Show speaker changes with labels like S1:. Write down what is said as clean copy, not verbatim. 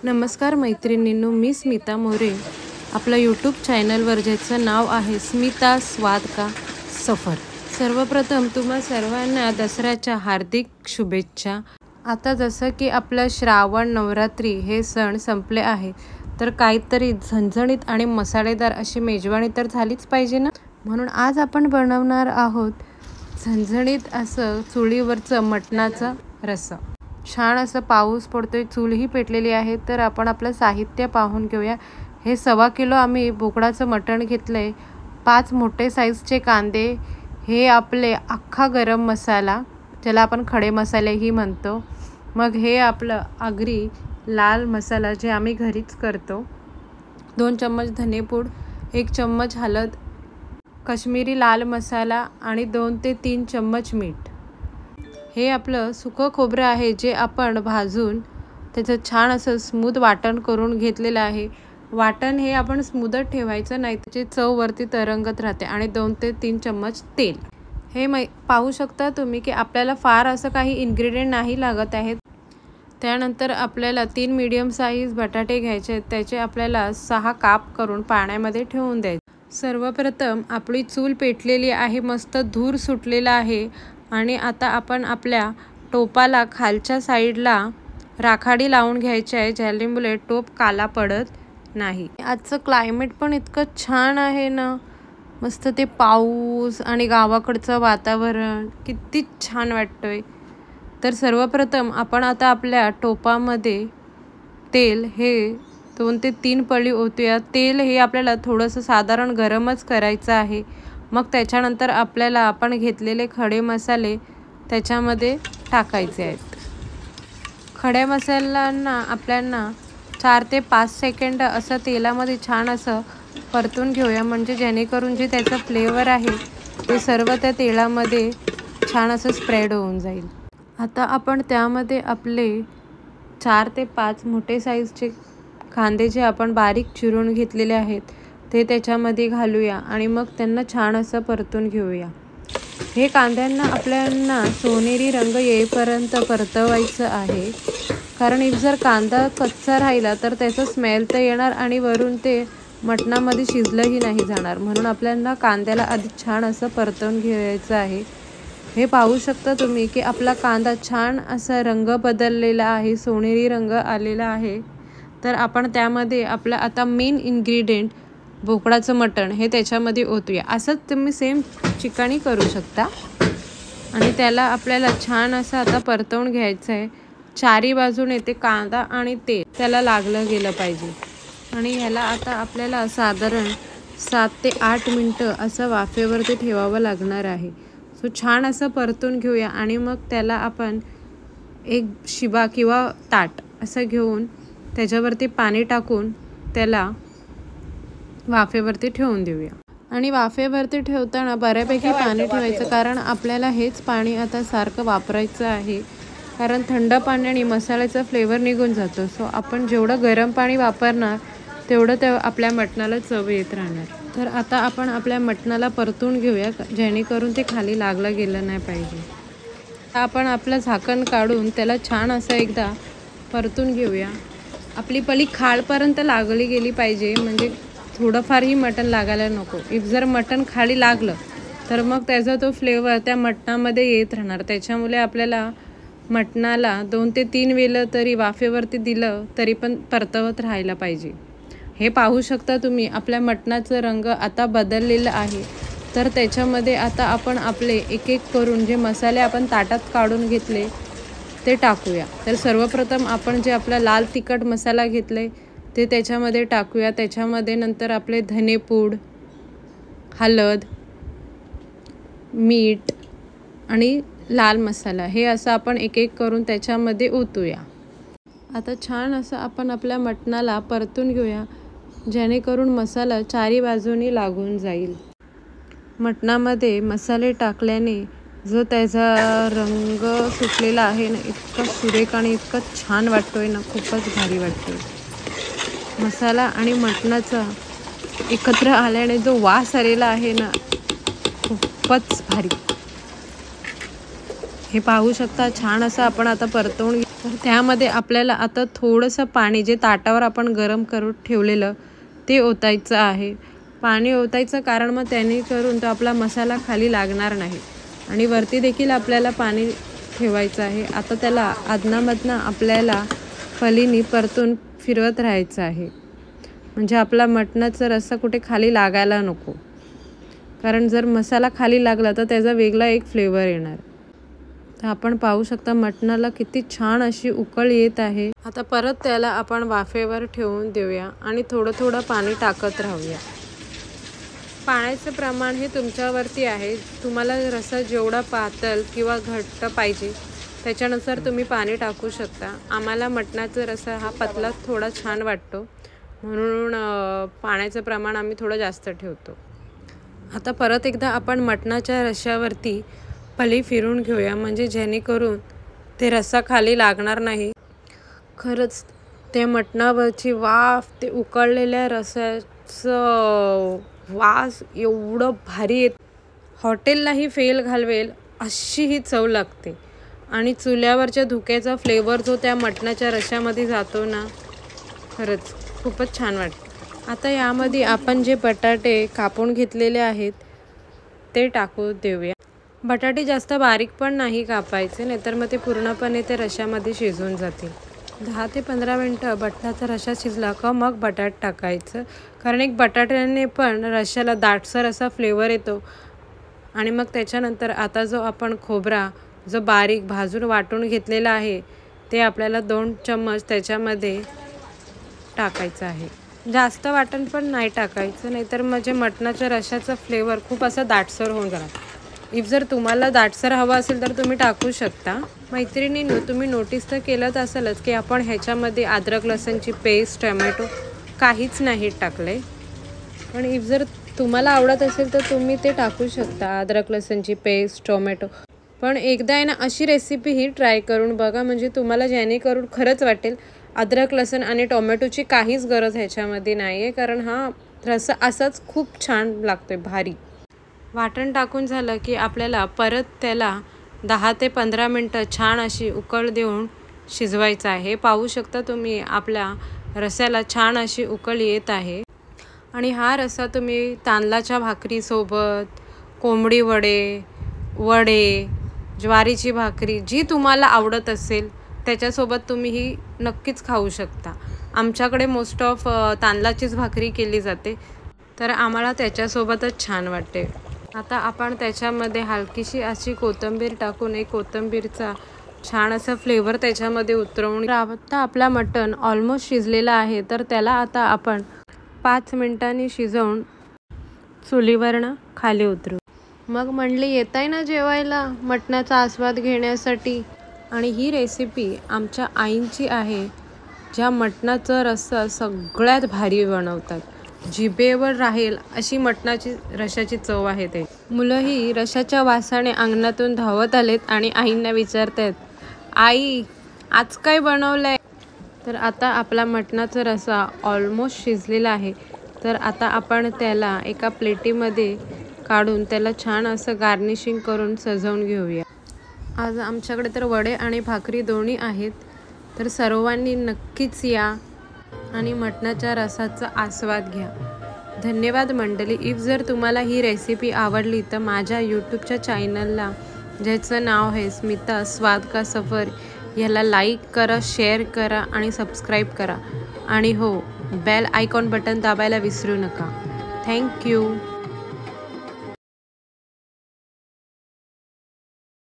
S1: नमस्कार मैत्रिणींनो, मी स्मिता मोरे. आपलं यूट्यूब चॅनलवर ज्याचं नाव आहे स्मिता स्वाद का सफर. सर्वप्रथम तुम्हा सर्वांना दसऱ्याच्या हार्दिक शुभेच्छा. आता जसं की आपलं श्रावण नवरात्री हे सण संपले आहे, तर काहीतरी झणझणीत आणि मसालेदार अशी मेजवानी तर झालीच पाहिजे ना. म्हणून आज आपण बनवणार आहोत झणझणीत असं चुलीवरचं मटणाचं रस्सा. छान असं पाऊस पडतोय, चूलही पेटलेली आहे. तर आपण आपलं साहित्य पाहून घेऊया. हे 1.25 किलो आम्ही बोकडाचं मटण घेतलंय. 5 मोठे साईजचे कांदे, हे आपले अख्खा गरम मसाला ज्याला आपण खडे मसालेही म्हणतो. मग हे आपलं आगरी लाल मसाला जे आम्ही घरीच करतो. 2 चम्मच धनेपूड, 1 चम्मच हळद, काश्मीरी लाल मसाला आणि 2 ते 3 चम्मच मीठ. हे आपलं सुकं खोबरं आहे जे आपण भाजून त्याचं छान असं स्मूथ वाटण करून घेतलेलं आहे. वाटण हे आपण स्मूथच ठेवायचं, नाही त्याची चव वरती तरंगत राहते. आणि 2 ते 3 चम्मच तेल. हे पाहू शकता तुम्ही की आपल्याला फार असं काही इन्ग्रेडियंट नाही लागत आहेत. त्यानंतर आपल्याला 3 मीडियम साईज बटाटे घ्यायचे आहेत. त्याचे आपल्याला 6 काप करून पाण्यामध्ये ठेवून द्यायचे. सर्वप्रथम आपली चूल पेटलेली आहे, मस्त धूर सुटलेला आहे. आणि आता आपण आपल्या टोपाला खालच्या साईडला राखाडी लावून घ्यायची आहे, ज्यामुळे टोप काला पडत नाही. आजचं क्लायमेट पण इतकं छान आहे ना, मस्त ते पाऊस आणि गावाकडचं वातावरण किती छान वाटतोय. तर सर्वप्रथम आपण आता आपल्या टोपामध्ये तेल हे 2 ते 3 पळी ओतूया. तेल हे आपल्याला थोडंसं साधारण गरमच करायचं आहे. मग त्याच्यानंतर आपल्याला आपण घेतलेले खडे मसाले त्याच्यामध्ये टाकायचे आहेत. खड्या मसाल्यांना आपल्याला 4 ते 5 सेकंड असं तेलामध्ये छान असं परतून घेऊया, म्हणजे जेणेकरून जे त्याचं फ्लेवर आहे ते सर्व त्या तेलामध्ये छान असं स्प्रेड होऊन जाईल. आता आपण त्यामध्ये आपले 4 ते 5 मोठे साईजचे कांदे जे आपण बारीक चिरून घेतलेले आहेत ते त्याच्यामध्ये घालूया आणि मग त्यांना छान असं परतून घेऊया. हे कांद्यांना आपल्याला सोनेरी रंग येईपर्यंत परतवायचं आहे, कारण जर कांदा कच्चा राहिला तर त्याचा स्मेल तर येणार आणि वरून ते मटणामध्ये शिजलंही नाही जाणार. म्हणून आपल्याला कांद्याला आधी छान असं परतवून घ्यायचं आहे. हे पाहू शकता तुम्ही की आपला कांदा छान असा रंग बदललेला आहे, सोनेरी रंग आलेला आहे. तर आपण त्यामध्ये आपलं आता मेन इन्ग्रेडियंट बोकडाचं मटण हे त्याच्यामध्ये ओतूया. असंच तुम्ही सेम चिकनही करू शकता. आणि त्याला आपल्याला छान असं आता परतवून घ्यायचं आहे. चारी बाजूने ते कांदा आणि तेल त्याला लागलं गेलं पाहिजे. आणि ह्याला आता आपल्याला साधारण 7 ते 8 मिनटं असं वाफेवरती ठेवावं लागणार आहे. सो छान असं परतून घेऊया. आणि मग त्याला आपण एक शिबा किंवा ताट असं घेऊन त्याच्यावरती पाणी टाकून त्याला वाफेवरती ठेवून देऊया. आणि वाफेवरती ठेवताना बऱ्यापैकी पाणी ठेवायचं, कारण आपल्याला हेच पाणी आता सारखं वापरायचं आहे. कारण थंड पाण्याने मसाल्याचा फ्लेवर निघून जातो. सो आपण जेवढं गरम पाणी वापरणार तेवढं त्या आपल्या मटणाला चव येत राहणार. तर आता आपण आपल्या मटणाला परतून घेऊया, जेणेकरून ते खाली लागलं गेलं नाही पाहिजे. आपण आपलं झाकण काढून त्याला छान असं एकदा परतून घेऊया. आपली पळी खालपर्यंत लागली गेली पाहिजे, म्हणजे थोडंफारही मटण लागायला नको. जर मटण खाली लागलं तर मग त्याचा तो फ्लेवर त्या मटणामध्ये येत राहणार. त्याच्यामुळे आपल्याला मटणाला 2 ते 3 वेळा तरी वाफेवरती दिलं तरी पण परतवत राहायला पाहिजे. हे पाहू शकता तुम्ही आपल्या मटणाचं रंग आता बदललेलं आहे. तर त्याच्यामध्ये आता आपण आपले एक एक करून जे मसाले आपण ताटात काढून घेतले ते टाकूया. तर सर्वप्रथम आपण जे आपला लाल तिखट मसाला घेतले ते त्याच्यामध्ये टाकूया. त्याच्यामध्ये नंतर आपले धनेपूड, हळद, मीठ आणि लाल मसाला हे असं आपण एक एक करून त्याच्यामध्ये ओतूया. आता छान असं आपण आपल्या मटणाला परतून घेऊया, जेणेकरून मसाला चारी बाजूनी लागून जाईल. मटणामध्ये मसाले टाकल्याने जो त्याचा रंग सुटलेला आहे ना, इतका सुरेख आणि इतकं छान वाटतोय ना, खूपच भारी वाटतोय. मसाला आणि मटणाचा एकत्र आल्याने जो वास आलेला आहे ना, खूपच भारी. हे पाहू शकता छान असं आपण आता परतवून तर त्यामध्ये आपल्याला आता थोडंसं पाणी जे ताटावर आपण गरम करून ठेवलेलं ते ओतायचं आहे. पाणी ओतायचं कारण मग त्याने करून तो आपला मसाला खाली लागणार नाही. आणि वरती देखील आपल्याला पाणी ठेवायचं आहे. आता त्याला अधनामधनं आपल्याला फलीनी परतून फिरवत राहायचं आहे, म्हणजे आपला मटणाचा रस्सा कुठे खाली लागायला नको. कारण जर मसाला खाली लागला तर त्याचा वेगळा एक फ्लेवर येणार. तर आपण पाहू शकता मटणाला किती छान अशी उकळ येत आहे. आता परत त्याला आपण वाफेवर ठेवून देऊया आणि थोडं थोडं पाणी टाकत राहूया. पाण्याचं प्रमाण हे तुमच्यावरती आहे. तुम्हाला रस्सा जेवढा पातळ किंवा घट्ट पाहिजे त्याच्यानुसार तुम्ही पाणी टाकू शकता. आम्हाला मटणाचा रस्सा हा पतला थोडा छान वाटतो, म्हणून पाण्याचं प्रमाण आम्ही थोडं जास्त ठेवतो. आता परत एकदा आपण मटणाच्या रश्श्यावरती फली फिरून घेऊया, म्हणजे जेणेकरून ते रस्सा खाली लागणार नाही. खरंच ते मटणावरची वाफ, ते उकळलेल्या रस्स्याचं वास एवढं भारी येत, हॉटेललाही फेल घालवेल अशी ही चव लागते. आणि चुल्यावरच्या धुक्याचा फ्लेवर जो त्या मटणाच्या रश्श्यामध्ये जातो ना, खरंच खूपच छान वाटतं. आता यामध्ये आपण जे बटाटे कापून घेतलेले आहेत ते टाकू देऊया. बटाटे जास्त बारीक पण नाही कापायचे, नाहीतर मग ते पूर्णपणे ते रश्श्यामध्ये शिजून जातील. 10 ते 15 मिनटं बटाट्याचा रस्सा शिजला का मग बटाट टाकायचं, कारण एक बटाट्याने पण रश्श्याला दाटसर असा फ्लेवर येतो. आणि मग त्याच्यानंतर आता जो आपण खोबरा जो बारीक भाजून वाटून घेतलेला आहे ते आपल्याला 2 चम्मच त्याच्यामध्ये टाकायचं आहे. जास्त वाटण पण नाही टाकायचं, नाहीतर म्हणजे मटणाच्या रश्श्याचा फ्लेवर खूप असा दाटसर होऊन जाणार. इफ जर तुम्हाला दाटसर हवा असेल तर तुम्ही टाकू शकता. मैत्रिणींनो, तुम्ही नोटीस तर केलंच असेलच की आपण ह्याच्यामध्ये अद्रक लसूणची पेस्ट, टोमॅटो काहीच नाही टाकले. पण इफ जर तुम्हाला आवडत असेल तर तुम्ही ते टाकू शकता, अद्रक लसूणची पेस्ट, टोमॅटो. पण एकदा आहे ना अशी रेसिपी ही ट्राय करून बघा, म्हणजे तुम्हाला जेणेकरून खरंच वाटेल अद्रक लसूण आणि टोमॅटोची काहीच गरज ह्याच्यामध्ये नाही आहे, कारण हा रस्सा असाच खूप छान लागतोय, भारी. वाटण टाकून झालं की आपल्याला परत त्याला 10 ते 15 मिनटं छान अशी उकळ देऊन शिजवायचं आहे. पाहू शकता तुम्ही आपल्या रस्स्याला छान अशी उकळ येत आहे. आणि हा रस्सा तुम्ही तांदळाच्या भाकरीसोबत, कोंबडी वडे, ज्वारीची भाकरी, जी तुम्हाला आवडत असेल त्याच्यासोबत तुम्ही ही नक्कीच खाऊ शकता. आमच्याकडे मोस्ट ऑफ तांदळाचीच भाकरी केली जाते, तर आम्हाला त्याच्यासोबतच छान वाटते. आता आपण त्याच्यामध्ये हलकीशी अशी कोथिंबीर टाकून एक कोथिंबीरचा छान असा फ्लेवर त्याच्यामध्ये उतरवून. आता आपला मटण ऑलमोस्ट शिजलेला आहे, तर त्याला आता आपण 5 मिनिटांनी शिजवून चुलीवरनं खाली उतरू. मग म्हणले येत आहे ना जेवायला मटणाचा आस्वाद घेण्यासाठी. आणि ही रेसिपी आमच्या आईंची आहे, ज्या मटणाचा रस्सा सगळ्यात भारी बनवतात. जिभेवर राहील अशी मटणाची रश्श्याची चव आहे ते. मुलंही रश्श्याच्या वासाने अंगणातून धावत आलेत आणि आईंना विचारतात, आई आज काय बनवलंय? तर आता आपला मटणाचा रस्सा ऑलमोस्ट शिजलेला आहे. तर आता आपण त्याला एका प्लेटीमध्ये काढून त्याला छान असं गार्निशिंग करून सजवून घेऊया. आज आमच्याकडे तर वडे आणि भाकरी दोन्ही आहेत, तर सर्वांनी नक्कीच या आणि मटणाच्या रसाचा आस्वाद घ्या. धन्यवाद मंडळी. इफ जर तुम्हाला ही रेसिपी आवडली तर माझ्या यूट्यूबच्या चॅनलला, ज्याचं नाव आहे स्मिता स्वाद का सफर, याला लाईक करा, शेअर करा आणि सबस्क्राईब करा. आणि हो, बेल आयकॉन बटन दाबायला विसरू नका. थँक्यू.